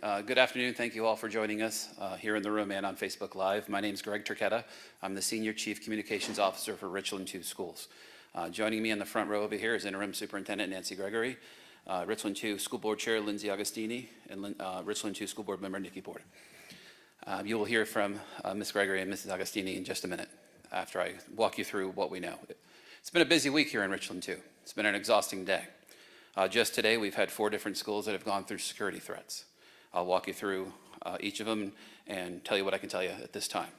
Good afternoon. Thank you all for joining us here in the room and on Facebook Live. My name is Greg Turchetta. I'm the Senior Chief Communications Officer for Richland Two Schools. Joining me in the front row over here is Interim Superintendent Nancy Gregory, Richland Two School Board Chair Lindsay Agostini, and Richland Two School Board Member Nikki Porter. You will hear from Ms. Gregory and Mrs. Agostini in just a minute after I walk you through what we know. It's been a busy week here in Richland Two. It's been an exhausting day. Just today, we've had 4 different schools that have gone through security threats. I'll walk you through each of them and tell you what I can tell you at this time.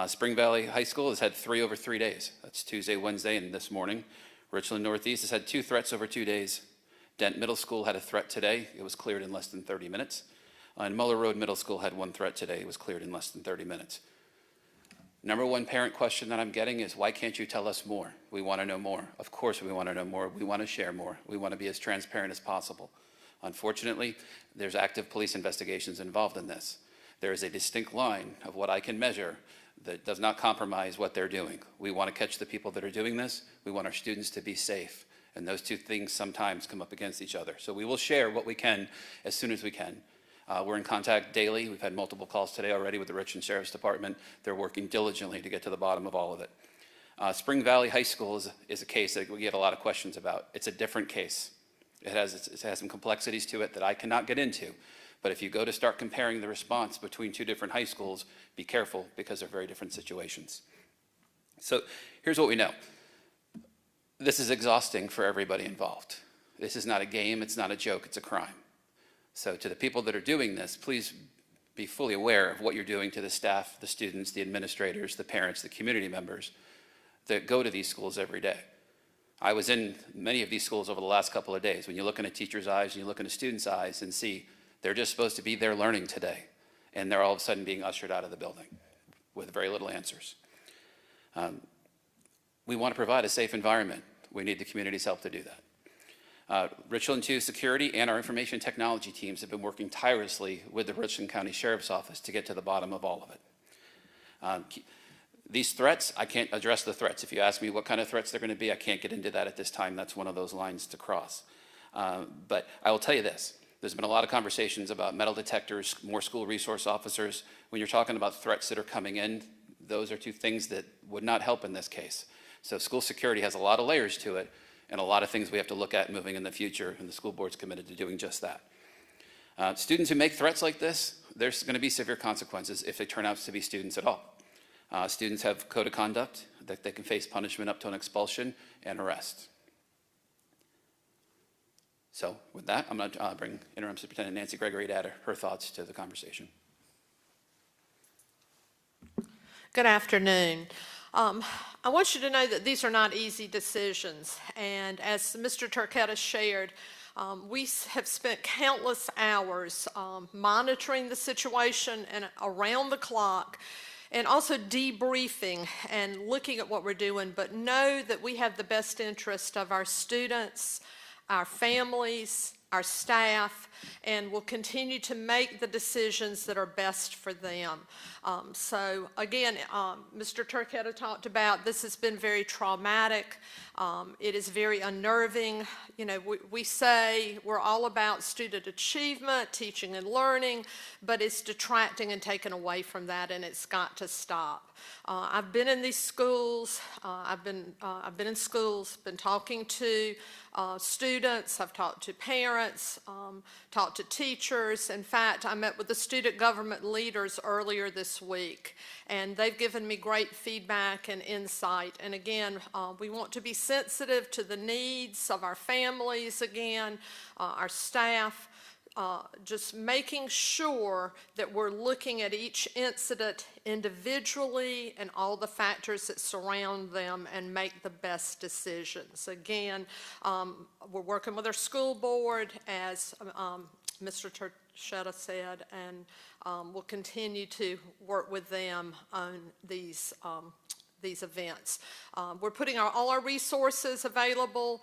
Spring Valley High School has had 3 over 3 days. That's Tuesday, Wednesday, and this morning. Richland Northeast has had 2 threats over 2 days. Dent Middle School had a threat today. It was cleared in less than 30 minutes. And Muller Road Middle School had 1 threat today. It was cleared in less than 30 minutes. Number 1 parent question that I'm getting is, why can't you tell us more? We want to know more. Of course we want to know more. We want to share more. We want to be as transparent as possible. Unfortunately, there's active police investigations involved in this. There is a distinct line of what I can measure that does not compromise what they're doing. We want to catch the people that are doing this. We want our students to be safe. And those 2 things sometimes come up against each other. So we will share what we can as soon as we can. We're in contact daily. We've had multiple calls today already with the Richland Sheriff's Department. They're working diligently to get to the bottom of all of it. Spring Valley High School is a case that we get a lot of questions about. It's a different case. It has some complexities to it that I cannot get into. But if you go to start comparing the response between 2 different high schools, be careful because they're very different situations. So here's what we know. This is exhausting for everybody involved. This is not a game, it's not a joke, it's a crime. So to the people that are doing this, please be fully aware of what you're doing to the staff, the students, the administrators, the parents, the community members that go to these schools every day. I was in many of these schools over the last couple of days. When you look in a teacher's eyes and you look in a student's eyes and see they're just supposed to be there learning today, and they're all of a sudden being ushered out of the building with very little answers. We want to provide a safe environment. We need the community's help to do that. Richland 2 security and our information technology teams have been working tirelessly with the Richland County Sheriff's Office to get to the bottom of all of it. These threats, I can't address the threats. If you ask me what kind of threats they're going to be, I can't get into that at this time. That's one of those lines to cross. But I will tell you this. There's been a lot of conversations about metal detectors, more school resource officers. When you're talking about threats that are coming in, those are 2 things that would not help in this case. So school security has a lot of layers to it and a lot of things we have to look at moving in the future, and the school board's committed to doing just that. Students who make threats like this, there's going to be severe consequences if they turn out to be students at all. Students have code of conduct that they can face punishment up to an expulsion and arrest. So with that, I'm going to bring Interim Superintendent Nancy Gregory to add her thoughts to the conversation. Good afternoon. I want you to know that these are not easy decisions, and as Mr. Turchetta shared, we have spent countless hours monitoring the situation and around the clock, and also debriefing and looking at what we're doing, but know that we have the best interest of our students, our families, our staff, and will continue to make the decisions that are best for them. So again, Mr. Turchetta talked about this has been very traumatic. It is very unnerving. You know, we say we're all about student achievement, teaching and learning, but it's detracting and taken away from that, and it's got to stop. I've been in these schools. I've been in schools, been talking to students. I've talked to parents, talked to teachers. In fact, I met with the student government leaders earlier this week, and they've given me great feedback and insight. And again, we want to be sensitive to the needs of our families, again, our staff, just making sure that we're looking at each incident individually and all the factors that surround them and make the best decisions. Again, we're working with our school board, as Mr. Turchetta said, and we'll continue to work with them on these events. We're putting all our resources available,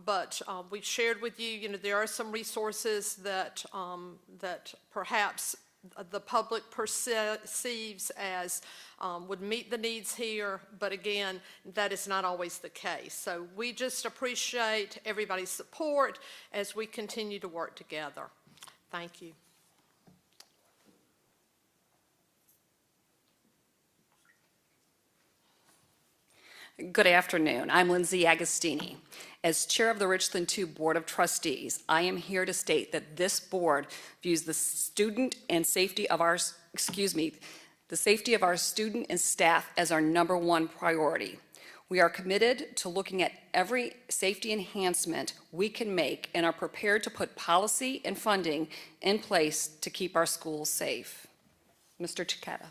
but we've shared with you, there are some resources that perhaps the public perceives as would meet the needs here, but again, that is not always the case. So we just appreciate everybody's support as we continue to work together. Thank you. Good afternoon. I'm Lindsay Agostini. As chair of the Richland Two Board of Trustees, I am here to state that this board views the student and safety of our, the safety of our student and staff as our #1 priority. We are committed to looking at every safety enhancement we can make and are prepared to put policy and funding in place to keep our schools safe. Mr. Chiquetta.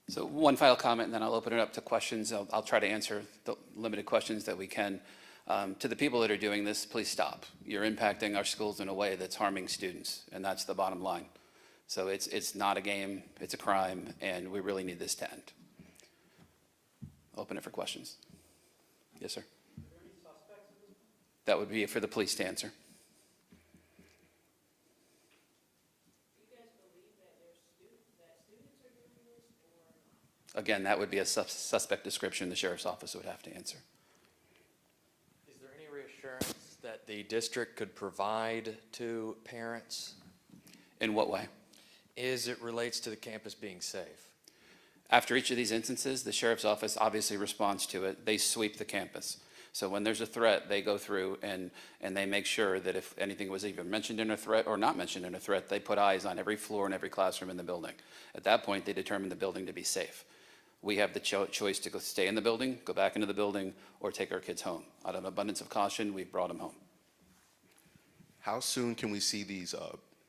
So one final comment, and then I'll open it up to questions. I'll try to answer the limited questions that we can. To the people that are doing this, please stop. You're impacting our schools in a way that's harming students, and that's the bottom line. So it's not a game, it's a crime, and we really need this to end. Open it for questions. Yes, sir. That would be for the police to answer. Again, that would be a suspect description the sheriff's office would have to answer. Is there any reassurance that the district could provide to parents In what way? as it relates to the campus being safe? After each of these instances, the sheriff's office obviously responds to it. They sweep the campus. So when there's a threat, they go through and they make sure that if anything was even mentioned in a threat or not mentioned in a threat, they put eyes on every floor and every classroom in the building. At that point, they determine the building to be safe. We have the choice to go stay in the building, go back into the building, or take our kids home. Out of abundance of caution, we've brought them home. How soon can we see these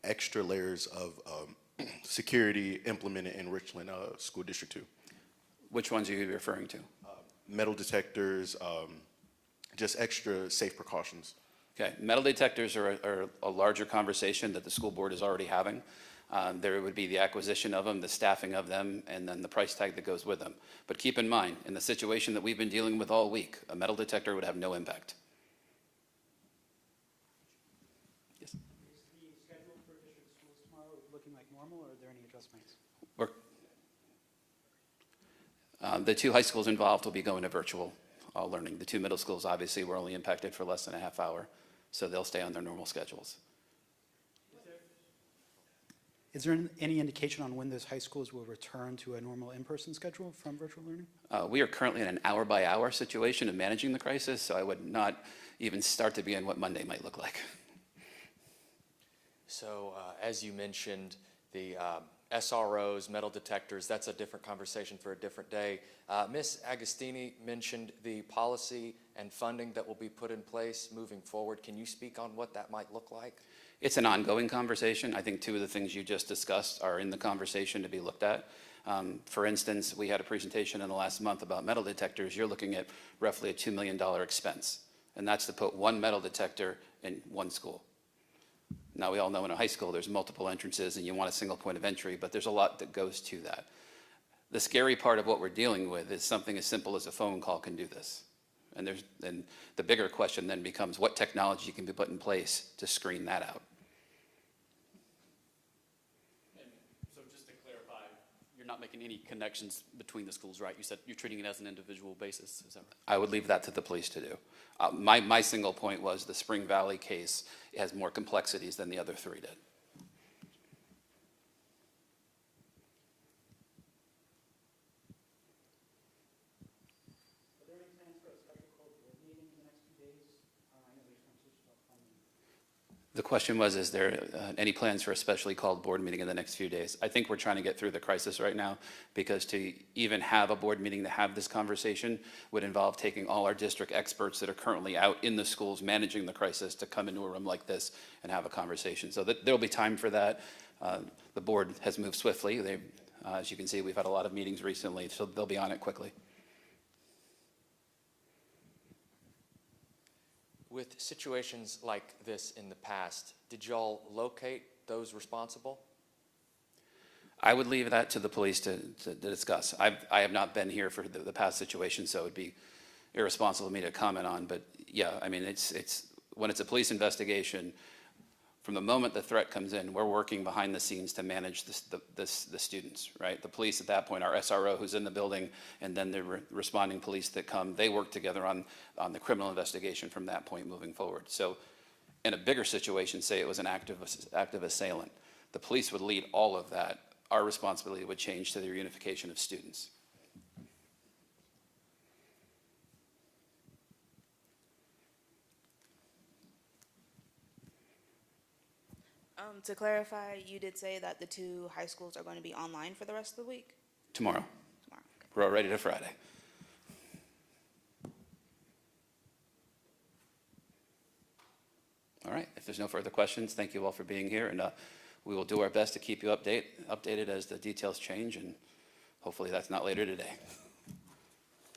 extra layers of security implemented in Richland School District 2? Which ones are you referring to? Metal detectors, just extra safe precautions. Okay, metal detectors are a larger conversation that the school board is already having. There would be the acquisition of them, the staffing of them, and then the price tag that goes with them. But keep in mind, in the situation that we've been dealing with all week, a metal detector would have no impact. Yes? Is the schedule for district schools tomorrow looking like normal, or are there any adjustments? The two high schools involved will be going to virtual learning. The two middle schools, obviously, were only impacted for less than a half hour, so they'll stay on their normal schedules. Is there any indication on when those high schools will return to a normal in-person schedule from virtual learning? We are currently in an hour-by-hour situation of managing the crisis, so I would not even start to begin what Monday might look like. So as you mentioned, the SROs, metal detectors, that's a different conversation for a different day. Ms. Agostini mentioned the policy and funding that will be put in place moving forward. Can you speak on what that might look like? It's an ongoing conversation. I think two of the things you just discussed are in the conversation to be looked at. For instance, we had a presentation in the last month about metal detectors. You're looking at roughly a $2 million expense, and that's to put one metal detector in one school. Now, we all know in a high school there's multiple entrances and you want a single point of entry, but there's a lot that goes to that. The scary part of what we're dealing with is something as simple as a phone call can do this. And the bigger question then becomes what technology can be put in place to screen that out. And so just to clarify, you're not making any connections between the schools, right? You said you're treating it as an individual basis, is that right? I would leave that to the police to do. My single point was the Spring Valley case has more complexities than the other three did. Are there any plans for a special call board meeting in the next few days? I know there's conversation about funding. The question was, is there any plans for a specially called board meeting in the next few days? I think we're trying to get through the crisis right now, because to even have a board meeting to have this conversation would involve taking all our district experts that are currently out in the schools managing the crisis to come into a room like this and have a conversation. So there'll be time for that. The board has moved swiftly. As you can see, we've had a lot of meetings recently, so they'll be on it quickly. With situations like this in the past, did y'all locate those responsible? I would leave that to the police to discuss. I have not been here for the past situation, so it would be irresponsible of me to comment on. But yeah, I mean, it's when it's a police investigation, from the moment the threat comes in, we're working behind the scenes to manage the students, right? The police at that point, our SRO who's in the building, and then the responding police that come, they work together on the criminal investigation from that point moving forward. So in a bigger situation, say it was an active assailant, the police would lead all of that. Our responsibility would change to the reunification of students. To clarify, you did say that the two high schools are going to be online for the rest of the week? Tomorrow. Tomorrow. Okay. We're already to Friday. All right, if there's no further questions, thank you all for being here, and we will do our best to keep you updated as the details change, and hopefully that's not later today.